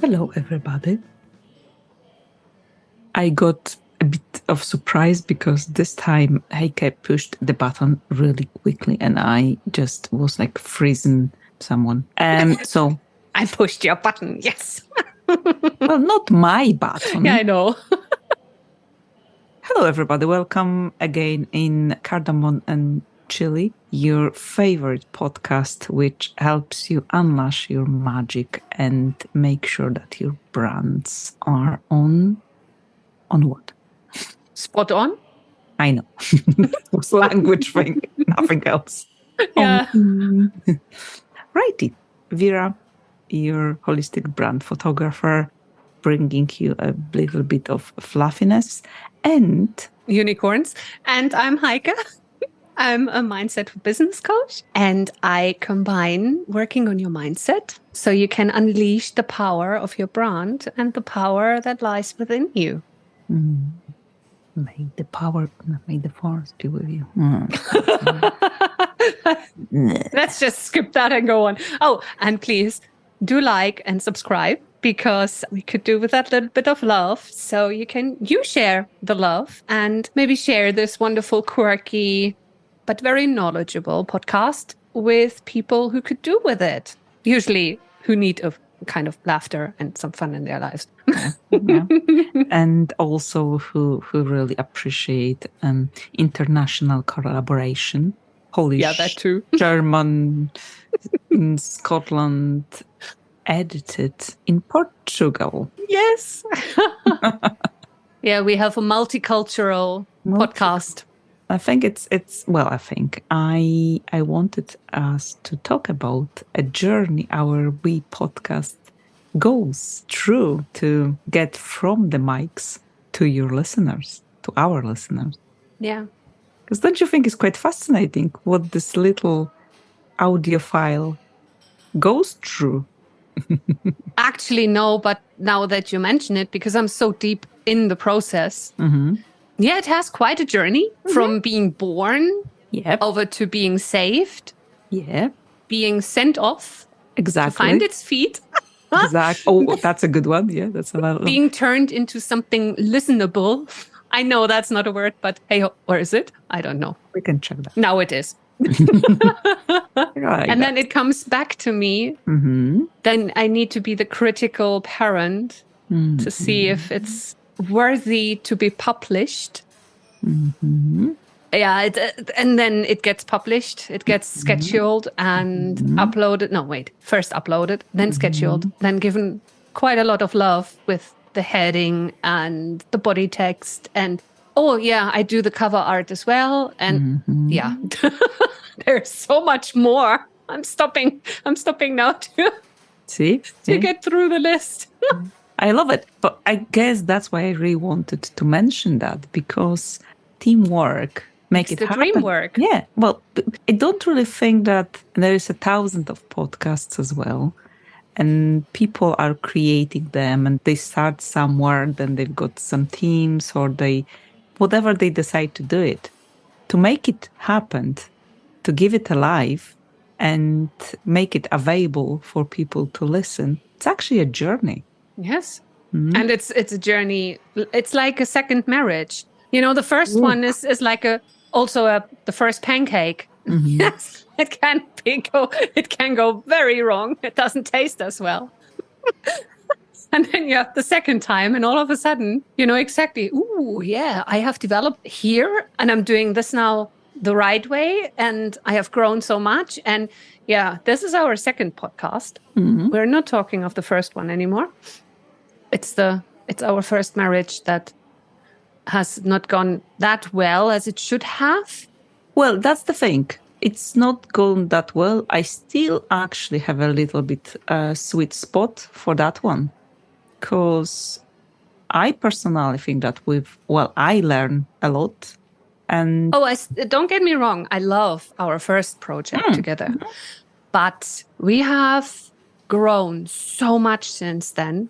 Hello, everybody. I got a bit of surprise because this time Heike pushed the button really quickly and I just was like freezing someone. So I pushed your button, yes. well, not my button. Yeah, I know. Hello, everybody. Welcome again in Cardamom and Chili, your favorite podcast, which helps you unleash your magic and make sure that your brands are on what? Spot on. I know. That was language thing, nothing else. Yeah. Righty. Vera, your holistic brand photographer, bringing you a little bit of fluffiness and unicorns. And I'm Heike. I'm a mindset business coach, and I combine working on your mindset so you can unleash the power of your brand and the power that lies within you. May the force be with you. Let's just skip that and go on. Oh, and please do like and subscribe, because we could do with that little bit of love. So you share the love and maybe share this wonderful, quirky, but very knowledgeable podcast with people who could do with it. Usually who need a kind of laughter and some fun in their lives. Yeah. And also who really appreciate international collaboration. Polish, yeah, that too. German, in Scotland, edited in Portugal. Yes. Yeah, we have a multicultural podcast. I think I wanted us to talk about a journey our We podcast goes through to get from the mics to your listeners, to our listeners. Yeah. Because don't you think it's quite fascinating what this little audio file goes through? Actually, no, but now that you mention it, because I'm so deep in the process, yeah, it has quite a journey from being born over to being saved, being sent off, to find its feet. Exactly. Oh, that's a good one. Yeah, that's a lot. Being turned into something listenable. I know that's not a word, but hey, or is it? I don't know. We can check that. Now it is. And then it comes back to me. Then I need to be the critical parent to see if it's worthy to be published. Yeah, and then it gets published, it gets scheduled and uploaded. No, wait, first uploaded, then scheduled, then given quite a lot of love with the heading and the body text. And oh yeah, I do the cover art as well. And yeah, there's so much more. I'm stopping now to get through the list. I love it. But I guess that's why I really wanted to mention that, because teamwork makes it happen. Dream work. Yeah. Well, I don't really think that there is 1,000 of podcasts as well. And people are creating them and they start somewhere, then they've got some teams or whatever they decide to do it. To make it happen, to give it a life and make it available for people to listen, it's actually a journey. Yes. And it's a journey. It's like a second marriage. You know, the first one is like the first pancake. Yes, it can go very wrong. It doesn't taste as well. And then you have the second time, and all of a sudden, you know exactly, ooh, yeah, I have developed here, and I'm doing this now the right way, and I have grown so much. And yeah, this is our second podcast. We're not talking of the first one anymore. It's our first marriage that has not gone that well as it should have. Well, that's the thing. It's not gone that well. I still actually have a little bit sweet spot for that one, because I personally think that I learn a lot. And don't get me wrong, I love our first project together, but we have grown so much since then.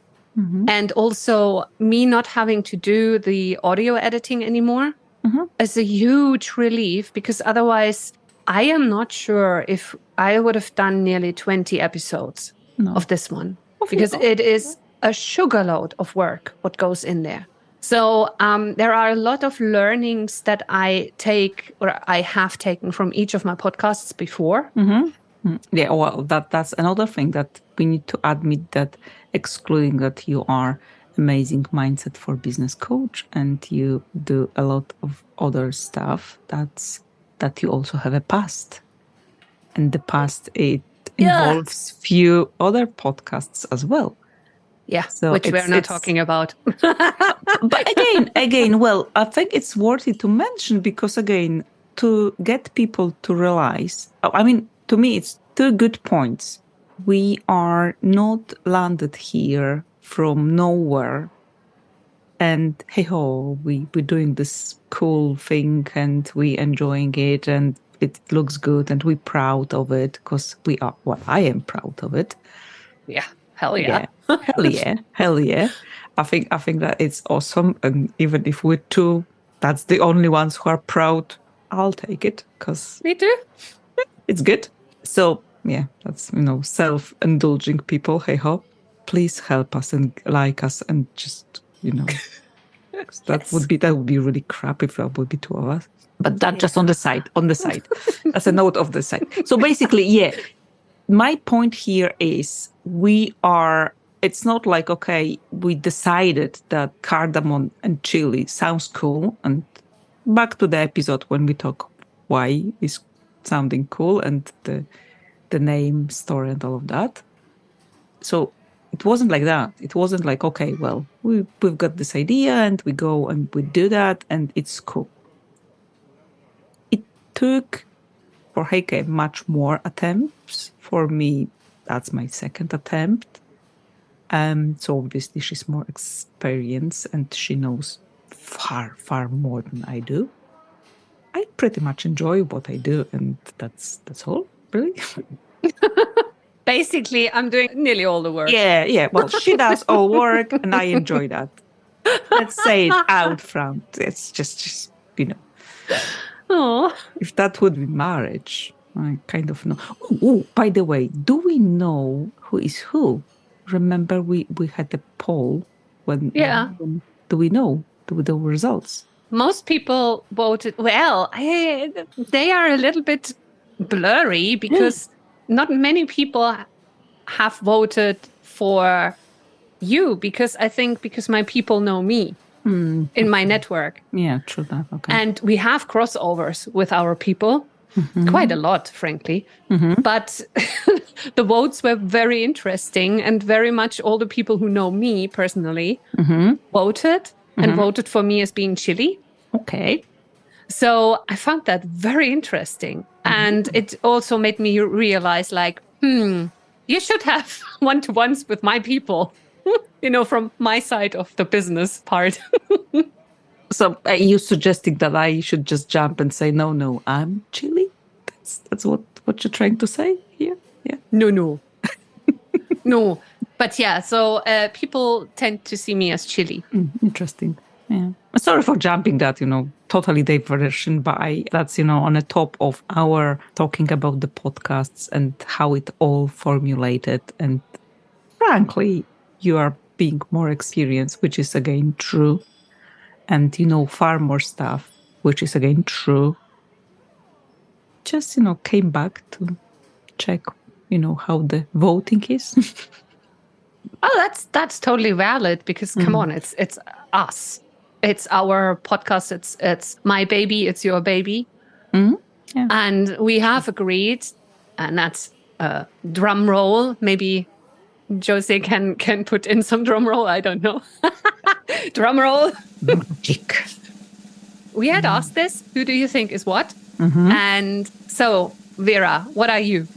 And also me not having to do the audio editing anymore is a huge relief, because otherwise I am not sure if I would have done nearly 20 episodes of this one, because it is a sugar load of work what goes in there. So there are a lot of learnings that I take or I have taken from each of my podcasts before. Yeah, well, that's another thing that we need to admit, that excluding that you are amazing mindset for business coach and you do a lot of other stuff, that you also have a past. And the past, it involves few other podcasts as well. Yeah, so which we're not talking about. But again, well, I think it's worthy to mention because, again, to get people to realize, I mean, to me, it's two good points. We are not landed here from nowhere and, hey ho, we're doing this cool thing and we enjoying it and it looks good and we're proud of it because we are, well, I am proud of it. Yeah. Hell yeah. Hell yeah. I think that it's awesome. And even if we're two, that's the only ones who are proud, I'll take it because me too. It's good. So yeah, that's, self-indulging people. Hey ho, please help us and like us and just, that would be really crap if that would be two of us. But that just on the side. That's a note of the side. So basically, yeah, my point here is it's not like, okay, we decided that cardamom and chili sounds cool. And back to the episode when we talk why is sounding cool and the name story and all of that. So it wasn't like that. It wasn't like, okay, well, we've got this idea and we go and we do that and it's cool. It took for Heike much more attempts. For me, that's my second attempt. So obviously she's more experienced and she knows far, far more than I do. I pretty much enjoy what I do, and that's all, really. Basically, I'm doing nearly all the work. Yeah. Well, she does all work, and I enjoy that. Let's say it out front. It's just Oh, if that would be marriage, I kind of know. Oh, by the way, do we know who is who? Remember, we had a poll when. Yeah. Do we know the results? Most people voted. Well, they are a little bit blurry because not many people have voted for you, because I think because my people know me in my network. Yeah, true that. Okay. And we have crossovers with our people, quite a lot, frankly. But the votes were very interesting, and very much all the people who know me personally voted and voted for me as being chili. Okay. So I found that very interesting. And it also made me realize, like, you should have one-to-ones with my people, from my side of the business part. So are you suggesting that I should just jump and say, no, I'm chili? That's what you're trying to say here? Yeah. No. No. But yeah, so people tend to see me as chili. Interesting. Yeah. Sorry for jumping that, totally diversion, but that's, on the top of our talking about the podcasts and how it all formulated. And frankly, you are being more experienced, which is again true. And far more stuff, which is again true. Just, came back to check, how the voting is. Oh, that's totally valid, because come on, it's us. It's our podcast. It's my baby. It's your baby. Yeah. And we have agreed, and that's a drum roll. Maybe José can put in some drum roll. I don't know. Drum roll. Magic. We had asked this. Who do you think is what? And so, Vera, what are you?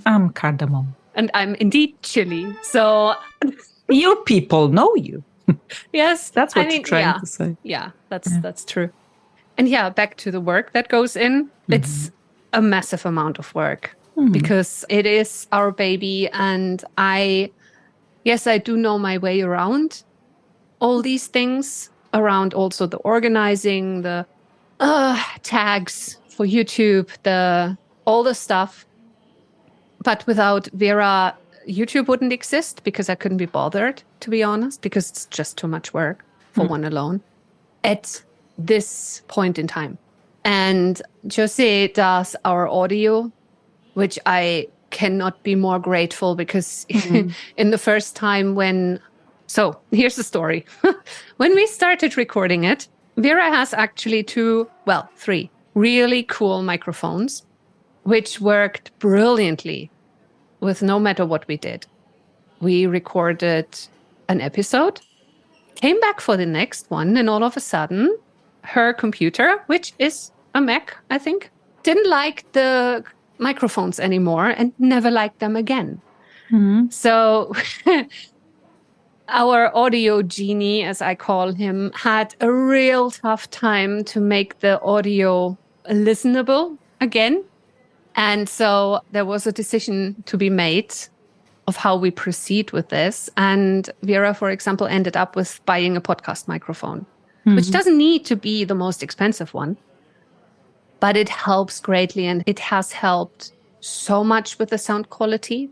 I'm cardamom. And I'm indeed chili. So your people know you. Yes, that's what you're trying to say. Yeah, that's true. And yeah, back to the work that goes in. It's a massive amount of work because it is our baby, and I do know my way around all these things, around also the organizing, the tags for YouTube, all the stuff. But without Vera YouTube wouldn't exist because I couldn't be bothered, to be honest, because it's just too much work for one alone at this point in time. And José does our audio, which I cannot be more grateful because in the first time so here's the story. When we started recording it, Vera has actually three really cool microphones, which worked brilliantly with no matter what we did. We recorded an episode, came back for the next one, and all of a sudden, her computer, which is a Mac, I think, didn't like the microphones anymore and never liked them again. So our audio genie, as I call him, had a real tough time to make the audio listenable again. And so there was a decision to be made of how we proceed with this. And Vera, for example, ended up with buying a podcast microphone, which doesn't need to be the most expensive one, but it helps greatly. And it has helped so much with the sound quality.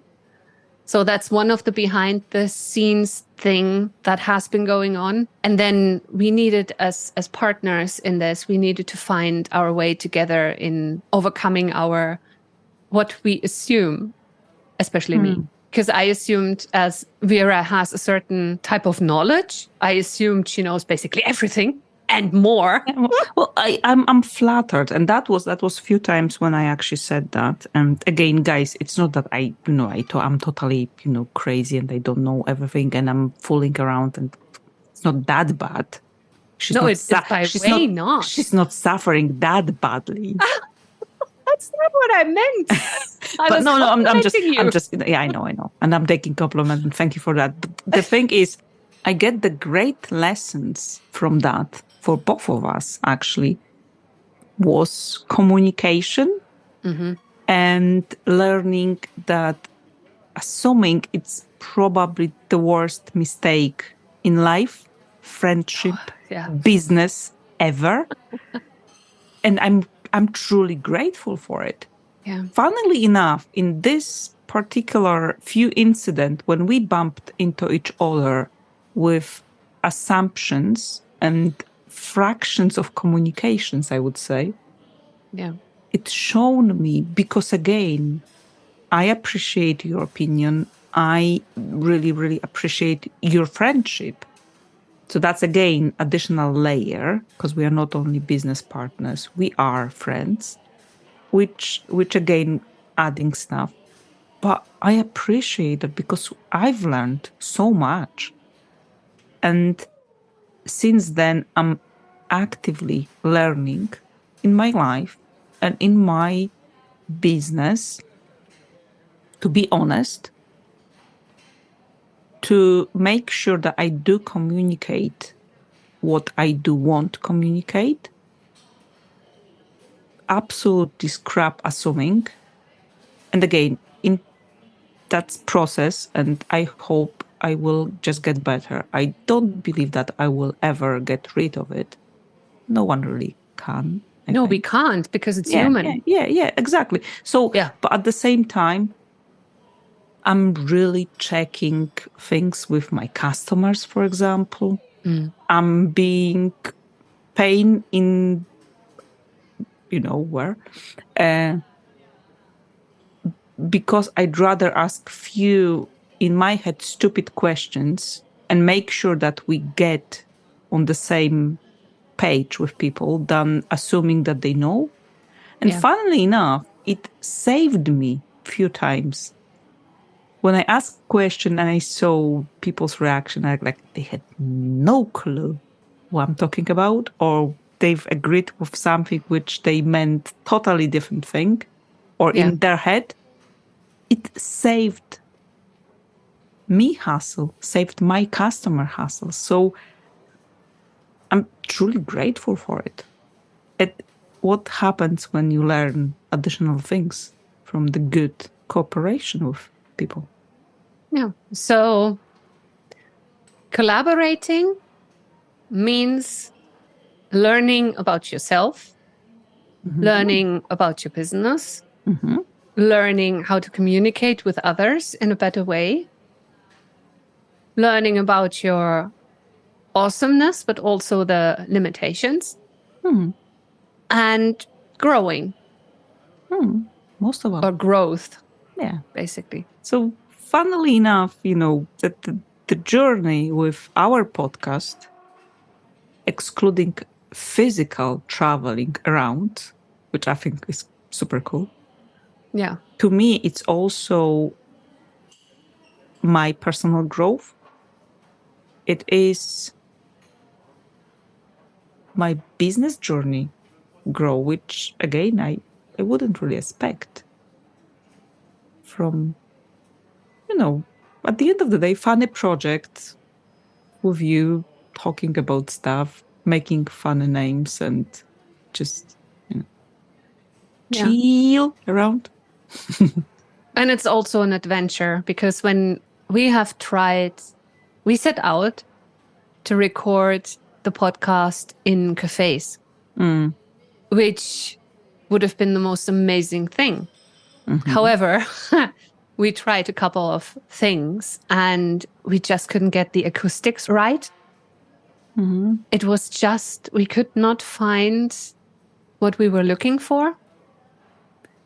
So that's one of the behind the scenes thing that has been going on. And then we needed, as partners in this, we needed to find our way together in overcoming what we assume, especially me. Because I assumed, as Vera has a certain type of knowledge, I assumed she knows basically everything and more. Well, I'm flattered, and that was a few times when I actually said that. And again, guys, it's not that I'm totally crazy and I don't know everything and I'm fooling around, and it's not that bad. She's not suffering that badly. That's not what I meant. I'm just, I know. And I'm taking compliment, and thank you for that. The thing is, I get the great lessons from that for both of us, actually, was communication and learning that assuming it's probably the worst mistake in life, friendship, business, ever. And I'm truly grateful for it. Yeah. Funnily enough, in this particular few incident, when we bumped into each other with assumptions and fractions of communications, I would say, it shown me, because again, I appreciate your opinion. I really, really appreciate your friendship. So that's, again, additional layer, because we are not only business partners, we are friends, which again, adding stuff. But I appreciate it because I've learned so much. And since then, I'm actively learning in my life and in my business, to be honest, to make sure that I do communicate what I do want to communicate. Absolutely scrap assuming. And again, in that process, and I hope I will just get better. I don't believe that I will ever get rid of it. No one really can. I think we can't, because it's human. Yeah, exactly. So, but at the same time, I'm really checking things with my customers, for example. I'm being pain in, where, because I'd rather ask few, in my head, stupid questions and make sure that we get on the same page with people than assuming that they know. And funnily enough, it saved me a few times. When I asked a question and I saw people's reaction, like they had no clue what I'm talking about, or they've agreed with something which they meant totally different thing, or in their head, it saved me hassle, saved my customer hassle. So I'm truly grateful for it. What happens when you learn additional things from the good cooperation with people? Yeah. So collaborating means learning about yourself, learning about your business, learning how to communicate with others in a better way, learning about your awesomeness, but also the limitations, and growing. Most of all. Or growth. Yeah. Basically. So funnily enough, that the journey with our podcast, excluding physical traveling around, which I think is super cool. Yeah. To me, it's also my personal growth. It is my business journey grow, which again, I wouldn't really expect from, at the end of the day, funny project with you talking about stuff, making funny names and just, chill around. And it's also an adventure because when we set out to record the podcast in cafes, which would have been the most amazing thing. However, we tried a couple of things and we just couldn't get the acoustics right. It was just, we could not find what we were looking for.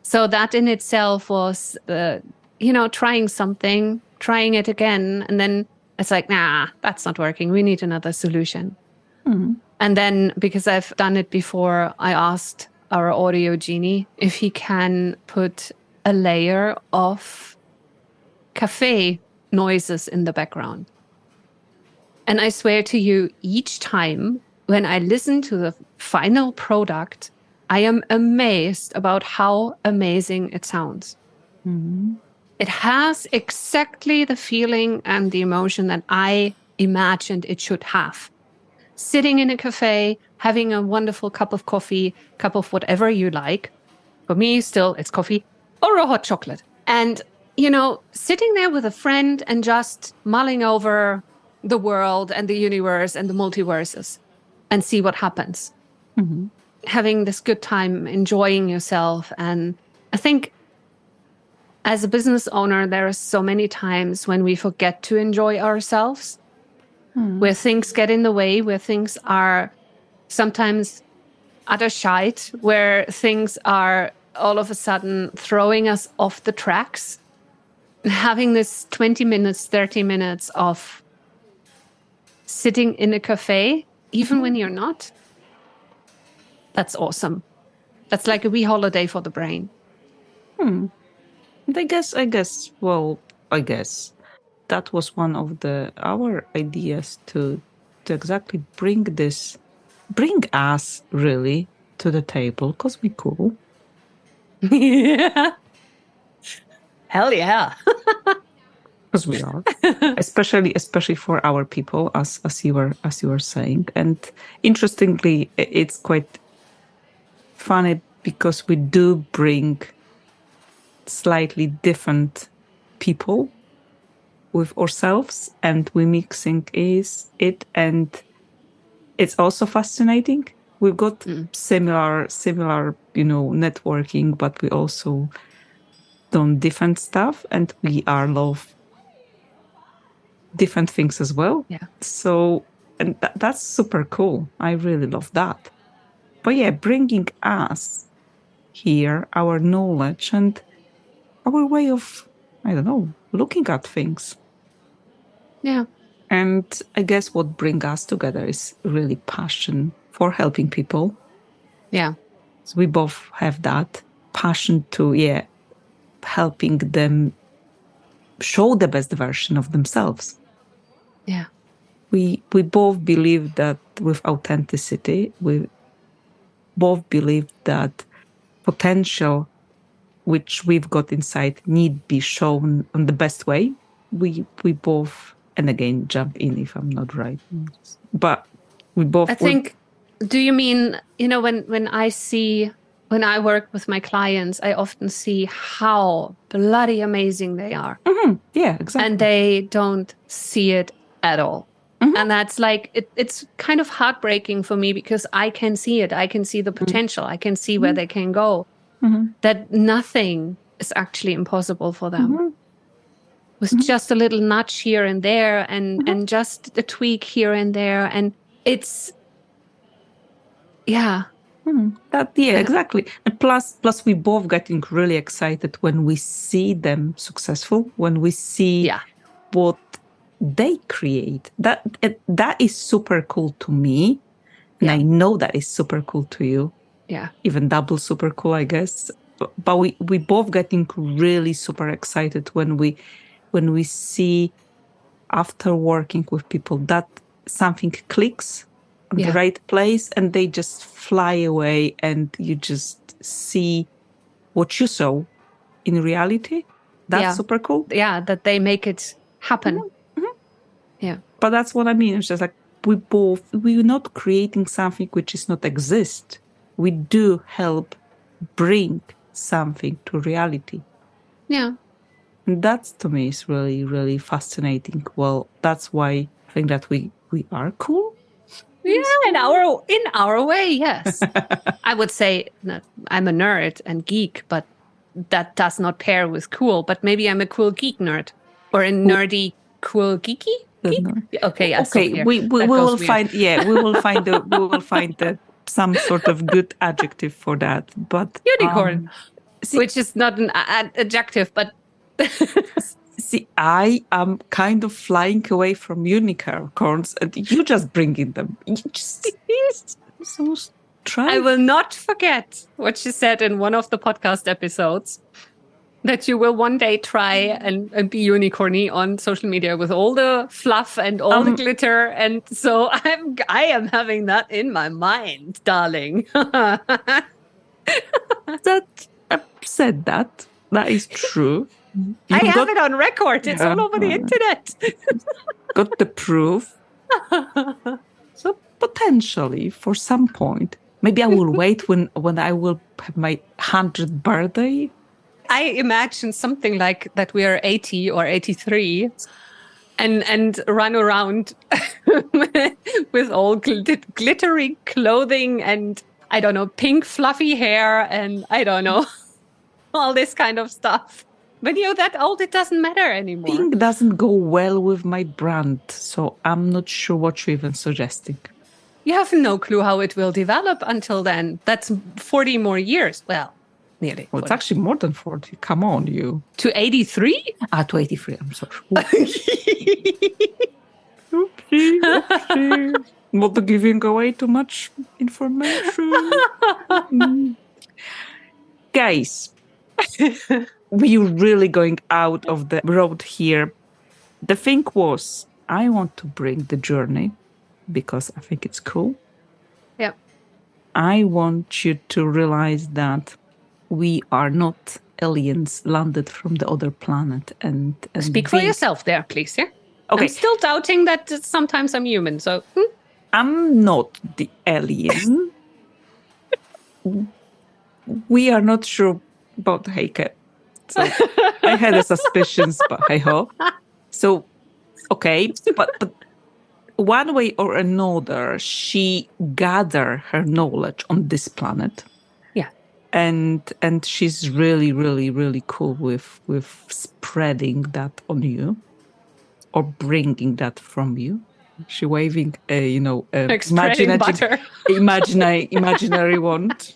So that in itself was, trying something, trying it again. And then it's like, nah, that's not working. We need another solution. And then because I've done it before, I asked our audio genie if he can put a layer of cafe noises in the background. And I swear to you, each time when I listen to the final product, I am amazed about how amazing it sounds. It has exactly the feeling and the emotion that I imagined it should have. Sitting in a cafe, having a wonderful cup of coffee, cup of whatever you like. For me, still, it's coffee or a hot chocolate. And, sitting there with a friend and just mulling over the world and the universe and the multiverses and see what happens. Having this good time, enjoying yourself. And I think as a business owner, there are so many times when we forget to enjoy ourselves, where things get in the way, where things are sometimes utter shite, where things are all of a sudden throwing us off the tracks. And having this 20 minutes, 30 minutes of sitting in a cafe, even when you're not, that's awesome. That's like a wee holiday for the brain. I guess that was one of our ideas to exactly bring us really to the table, because we cool. Yeah. Hell yeah. Because we are. especially for our people, as you were saying. And interestingly, it's quite funny because we do bring slightly different people with ourselves, and we mixing it, and it's also fascinating. We've got similar networking, but we also done different stuff, and we are love different things as well. Yeah. So, and that's super cool. I really love that. But yeah, bringing us here, our knowledge and our way of, I don't know, looking at things. Yeah. And I guess what brings us together is really passion for helping people. Yeah. So we both have that passion to, helping them show the best version of themselves. Yeah. We both believe that with authenticity, we both believe that potential which we've got inside need be shown in the best way. We both, and again, jump in if I'm not right, but we both. I think. Do you mean when I work with my clients, I often see how bloody amazing they are. Yeah, exactly. And they don't see it at all. And that's like, it's kind of heartbreaking for me because I can see it. I can see the potential. I can see where they can go. That nothing is actually impossible for them. With just a little nudge here and there and just a tweak here and there. And it's, exactly. And plus we both getting really excited when we see them successful, when we see what they create. That is super cool to me. And I know that is super cool to you. Yeah. Even double super cool, I guess. But we both getting really super excited when we see, after working with people, that something clicks in the right place and they just fly away and you just see what you saw in reality. That's super cool. Yeah, that they make it happen. Yeah. But that's what I mean. It's just like we're not creating something which is not exist. We do help bring something to reality. Yeah. And that to me is really, really fascinating. Well, that's why I think that we are cool. Yeah, in our way, yes. I would say that I'm a nerd and geek, but that does not pair with cool. But maybe I'm a cool geek nerd or a nerdy cool geeky geek. Okay, yeah, okay. We will find. Yeah, we will find some sort of good adjective for that. But unicorn, which is not an adjective, but. See, I am kind of flying away from unicorns, and you just bringing them. You just so try. I will not forget what she said in one of the podcast episodes, that you will one day try and be unicorny on social media with all the fluff and all the glitter. And so I am having that in my mind, darling. That I've said that. That is true. I have it on record. It's all over the internet. Got the proof. So potentially, for some point, maybe I will wait when I will have my 100th birthday. I imagine something like that we are 80 or 83 and run around with all glittery clothing and, I don't know, pink fluffy hair and, I don't know, all this kind of stuff. But that old, it doesn't matter anymore. Pink doesn't go well with my brand, so I'm not sure what you're even suggesting. You have no clue how it will develop until then. That's 40 more years. Well, nearly. Well, it's actually more than 40. Come on, you. To 83? To 83, I'm sorry. Oopsie. Not giving away too much information. Guys. We're really going out of the road here. The thing was, I want to bring the journey because I think it's cool. Yeah. I want you to realize that we are not aliens landed from the other planet. And speak for yourself there, please. Yeah. Okay. I'm still doubting that sometimes I'm human. So I'm not the alien. We are not sure about Heike. So I had a suspicions, but hey ho. So, okay, but one way or another, she gathered her knowledge on this planet. Yeah, and she's really, really, really cool with spreading that on you, or bringing that from you. She waving imaginary wand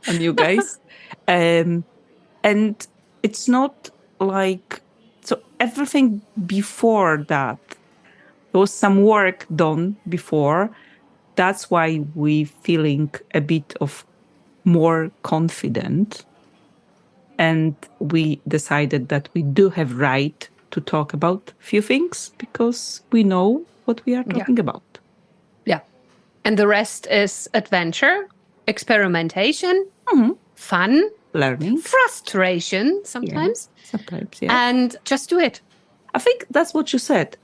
on you guys, and it's not like, so everything before that, there was some work done before. That's why we feeling a bit of more confident. And we decided that we do have right to talk about a few things because we know what we are talking about. Yeah. And the rest is adventure, experimentation, fun, learning, frustration sometimes. Sometimes. And just do it. I think that's what you said.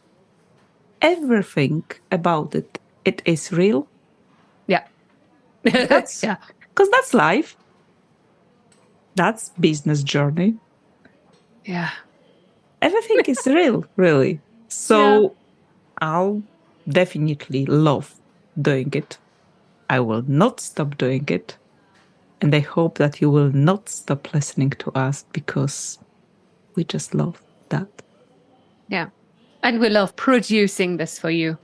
Everything about it is real. Yeah. Because that's life. That's business journey. Yeah. Everything is real, really. So I'll definitely love doing it. I will not stop doing it. And I hope that you will not stop listening to us, because we just love that. Yeah. And we love producing this for you,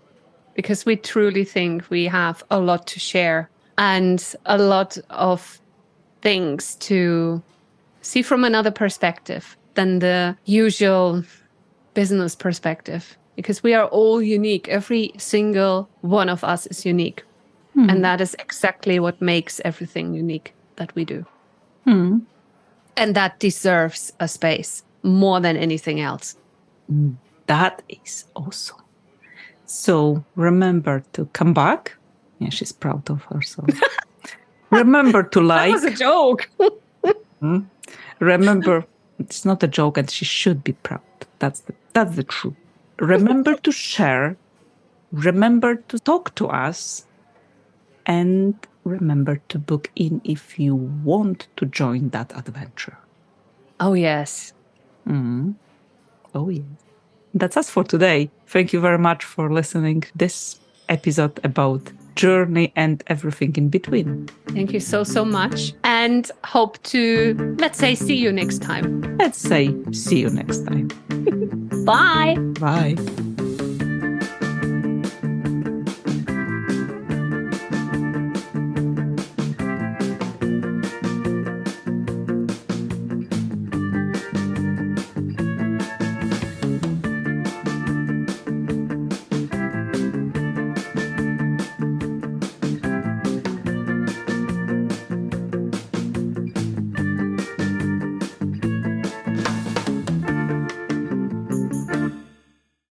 because we truly think we have a lot to share and a lot of things to see from another perspective than the usual business perspective, because we are all unique. Every single one of us is unique. And that is exactly what makes everything unique that we do. And that deserves a space more than anything else. That is awesome. So remember to come back. Yeah, she's proud of herself. Remember to like. That was a joke. Remember, it's not a joke, and she should be proud. That's the truth. Remember to share. Remember to talk to us. And remember to book in if you want to join that adventure. Oh, yes. Oh, yes. That's us for today. Thank you very much for listening to this episode about journey and everything in between. Thank you so, so much. And hope to, let's say, see you next time. Let's say see you next time. Bye. Bye.